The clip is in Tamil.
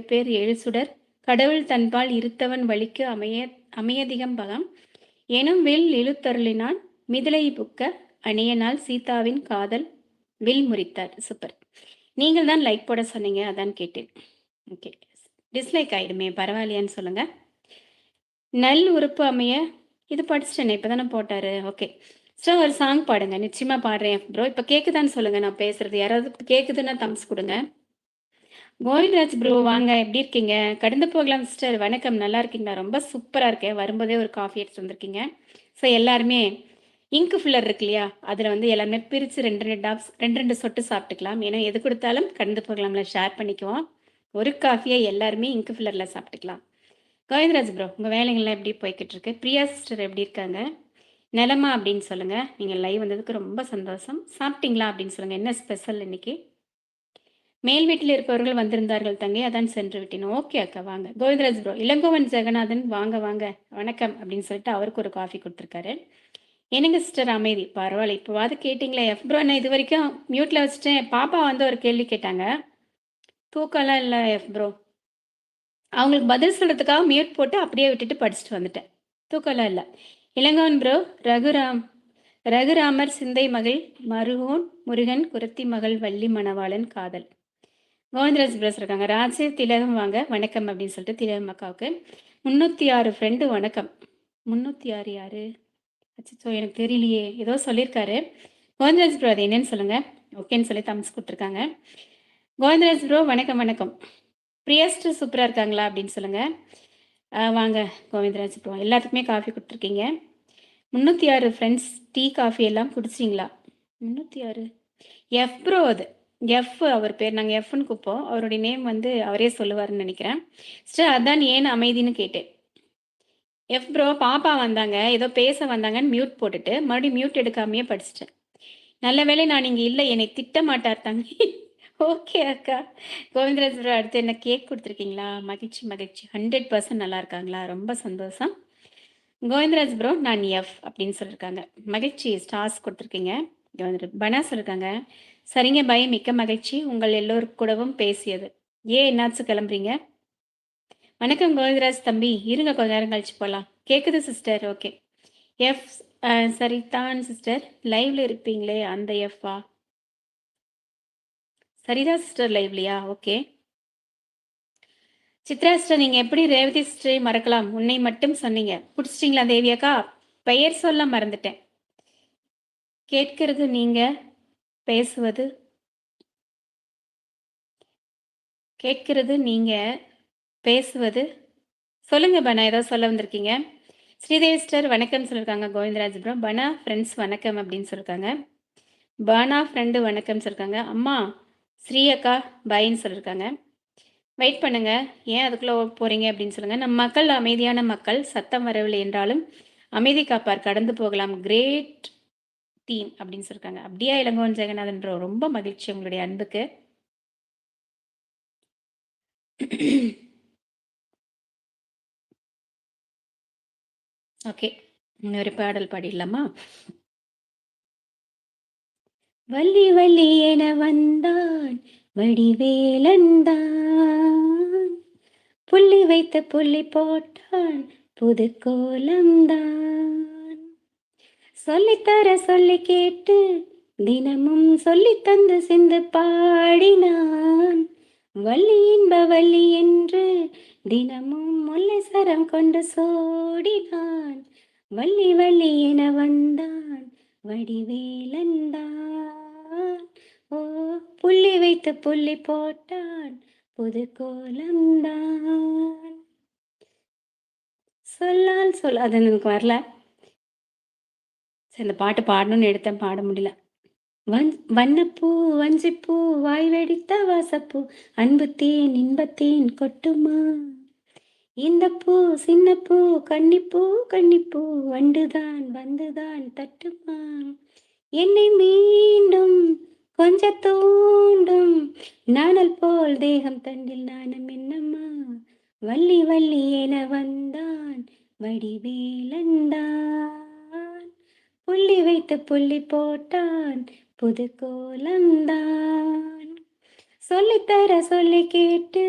பேர் எழுசுடர் கடவுள் தன்பால் இருத்தவன் வழிக்கு அமையதிகம்பகம் எனும் வில் இழுத்தருளினான் மிதிலை புக்க அணியனால் சீதாவின் காதல் வில் முறித்தார். சூப்பர். நீங்கள் தான் லைக் போட சொன்னீங்க, அதான் கேட்டேன். ஓகே, டிஸ்லைக் ஆயிடுமே, பரவாயில்லையான்னு சொல்லுங்க. நல் உறுப்பு அமைய இது படிச்சிட்டேனே, இப்போதானே போட்டாரு. ஓகே சார், ஒரு சாங் பாடுங்க. நிச்சயமா பாடுறேன் ப்ரோ. இப்போ கேட்குதான்னு சொல்லுங்க நான் பேசுறது. யாராவது கேட்குதுன்னா தம்ஸ் கொடுங்க. கோவிந்தராஜ் ப்ரோ வாங்க, எப்படி இருக்கீங்க? கடந்து போகலாம் சிஸ்டர். வணக்கம், நல்லா இருக்கீங்களா? ரொம்ப சூப்பராக இருக்கேன். வரும்போதே ஒரு காஃபி எடுத்துட்டு வந்திருக்கீங்க. ஸோ எல்லாருமே இங்கு ஃபில்லர் இருக்கு இல்லையா, அதில் வந்து எல்லாருமே பிரித்து ரெண்டு ரெண்டு சொட்டு சாப்பிட்டுக்கலாம். ஏன்னா எது கொடுத்தாலும் கடந்து போகலாம்ல, ஷேர் பண்ணிக்குவோம். ஒரு காஃபியை எல்லாருமே இங்கு ஃபில்லரில் சாப்பிட்டுக்கலாம். கோவிந்தராஜ் ப்ரோ, உங்கள் வேலைகள்லாம் எப்படி போய்கிட்டு இருக்கு? பிரியா சிஸ்டர் எப்படி இருக்காங்க? நிலமா அப்படின்னு சொல்லுங்கள். நீங்கள் லைவ் வந்ததுக்கு ரொம்ப சந்தோஷம். சாப்பிட்டீங்களா அப்படின்னு சொல்லுங்கள். என்ன ஸ்பெஷல் இன்னைக்கு? மேல் வீட்டில் இருப்பவர்கள் வந்திருந்தார்கள் தங்கை, அதான் சென்று விட்டேன். ஓகே அக்கா, வாங்க. கோவிந்தராஜ் ப்ரோ, இளங்கோவன் ஜெகநாதன் வாங்க வாங்க வணக்கம் அப்படின்னு சொல்லிட்டு அவருக்கு ஒரு காஃபி கொடுத்துருக்காரு. என்னங்க சிஸ்டர் அமைதி, பரவாயில்ல. இப்போவாது கேட்டிங்களே. எஃப் ப்ரோ, நான் இது வரைக்கும் மியூட்டில் வச்சுட்டேன். பாப்பா வந்து ஒரு கேள்வி கேட்டாங்க. தூக்கம்லாம் இல்லை எஃப் ப்ரோ. அவங்களுக்கு பதில் சொல்கிறதுக்காக மியூட் போட்டு அப்படியே விட்டுட்டு படிச்சுட்டு வந்துட்டேன். தூக்கம்லாம் இல்லை. இளங்கோவன் ப்ரோ, ரகுராமர் சிந்தை மகள் மருகோன் முருகன் குரத்தி மகள் வள்ளி மணவாளன் காதல். கோவிந்தராஜ் ப்ரோஸ் இருக்காங்க. ராஜே திலகம் வாங்க வணக்கம் அப்படின்னு சொல்லிட்டு திலகம் அக்காவுக்கு 306 ஃப்ரெண்டு வணக்கம். 306 யாரு? அச்சோ, எனக்கு தெரியலையே. ஏதோ சொல்லியிருக்காரு. கோவிந்தராஜ் ப்ரோ, அது என்னன்னு சொல்லுங்க. ஓகேன்னு சொல்லி தம்ஸ் கொடுத்துருக்காங்க. கோவிந்தராஜ் ப்ரோ வணக்கம் வணக்கம். பிரியஸ்டர் சூப்பராக இருக்காங்களா அப்படின்னு சொல்லுங்க. வாங்க கோவிந்தராஜ் ப்ரோ, எல்லாத்துக்குமே காஃபி கொடுத்துருக்கீங்க. 306 ஃப்ரெண்ட்ஸ் டீ காஃபி எல்லாம் குடிச்சிங்களா? 306 எஃப் ப்ரோ, அது எஃப் அவர் பேர். நாங்கள் எஃப்னு கூப்போம். அவருடைய நேம் வந்து அவரே சொல்லுவார்னு நினைக்கிறேன். சிஸ்டர், அதான் ஏன் அமைதின்னு கேட்டேன். எஃப் ப்ரோ, பாப்பா வந்தாங்க, ஏதோ பேச வந்தாங்கன்னு மியூட் போட்டுட்டு மறுபடியும் மியூட் எடுக்காமையே படிச்சிட்டேன். நல்ல வேளை நான் இங்கே இல்லை, என்னை திட்ட மாட்டார் தங்கி. ஓகே அக்கா. கோவிந்தராஜ் ப்ரோ, அடுத்து என்ன கேக் கொடுத்துருக்கீங்களா? மகிழ்ச்சி மகிழ்ச்சி. 100% நல்லா இருக்காங்களா? ரொம்ப சந்தோஷம். கோவிந்தராஜ் ப்ரோ, நான் எஃப் அப்படின்னு சொல்லியிருக்காங்க. மகிழ்ச்சி, ஸ்டார்ஸ் கொடுத்துருக்கீங்க. பனா சொல்லியிருக்காங்க. சரிங்க பை, மிக்க மகிழ்ச்சி உங்கள் எல்லோருக்கு கூடவும் பேசியது. என்னாச்சு கிளம்புறீங்க? வணக்கம் கோவிந்தராஜ் தம்பி, இருங்க கொஞ்ச நேரம் கழிச்சு போகலாம். கேட்குது சிஸ்டர். ஓகே எஃப், சரிதான் சிஸ்டர். லைவ்ல இருப்பீங்களே அந்த எஃப்ஆ? சரிதான் சிஸ்டர், லைவ்லையா? ஓகே. சித்ரா சிஸ்டர், நீங்கள் எப்படி ரேவதி சிஸ்டரை மறக்கலாம்? உன்னை மட்டும் சொன்னீங்க. பிடிச்சிட்டிங்களா தேவியாக்கா? பெயர் சொல்ல மறந்துட்டேன். கேட்கிறது நீங்க பேசுவது, கேட்கிறது நீங்க பேசுவது. சொல்லுங்க பனா, ஏதோ சொல்ல வந்திருக்கீங்க. ஸ்ரீதேவி சிஸ்டர் வணக்கம் சொல்லியிருக்காங்க. கோவிந்தராஜ் ப்ரோ, பனா ஃப்ரெண்ட்ஸ் வணக்கம் அப்படின்னு சொல்லியிருக்காங்க. பானா ஃப்ரெண்டு வணக்கம் சொல்லியிருக்காங்க. அம்மா ஸ்ரீ அக்கா பாயின்னு சொல்லியிருக்காங்க. வெயிட் பண்ணுங்க, ஏன் அதுக்குள்ளே போகிறீங்க அப்படின்னு சொல்லுங்கள். நம் மக்கள் அமைதியான மக்கள், சத்தம் வரவில்லை என்றாலும் அமைதி காப்பார், கடந்து போகலாம், கிரேட் டீம் அப்படின்னு சொல்லியிருக்காங்க. அப்படியா இளங்கோவன் ஜெகநாதன் ப்ரோ, ரொம்ப மகிழ்ச்சி உங்களுடைய அன்புக்கு. ஓகே, இன்னொரு பாடல் பாடிடலாமா? வள்ளி வள்ளி என வந்தான் வடிவேலந்தான், புள்ளி வைத்து புள்ளி போட்டான் புது கோலம்தான், சொல்லித்தர சொல்லி கேட்டு தினமும் சொல்லி தந்து சிந்து பாடினான், வள்ளி இன்ப வள்ளி என்று தினமும் முல்லை சரம் கொண்டு சோடினான், வள்ளி வள்ளி என வந்தான் வடிவேலந்தான், ஓ புள்ளி வைத்து புள்ளி போட்டான் புது கோலம்தான். சொல்லால் சொல், அது எனக்கு வரல. சரி, இந்த பாட்டு பாடணும்னு எடுத்தேன், பாட முடியல. வண்ணப்பூ வஞ்சிப்பூ வாய் வெடித்த வாசப்பூ, அன்பு தேன் இன்பத்தேன் கொட்டுமா, இந்த பூ சின்ன பூ கன்னிப்பூ கன்னிப்பூ, வண்டுதான் வந்துதான் தட்டுமா, என்னை மீண்டும் கொஞ்ச தூண்டும் நாணல் போல் தேகம் தண்டில் நாணம் என்னம்மா, வள்ளி வள்ளி என வந்தான் வடிவேலந்தான், புள்ளி வைத்து புள்ளி போட்டான் புது கோலம்தான், சொல்லித்தர சொல்லி கேட்டு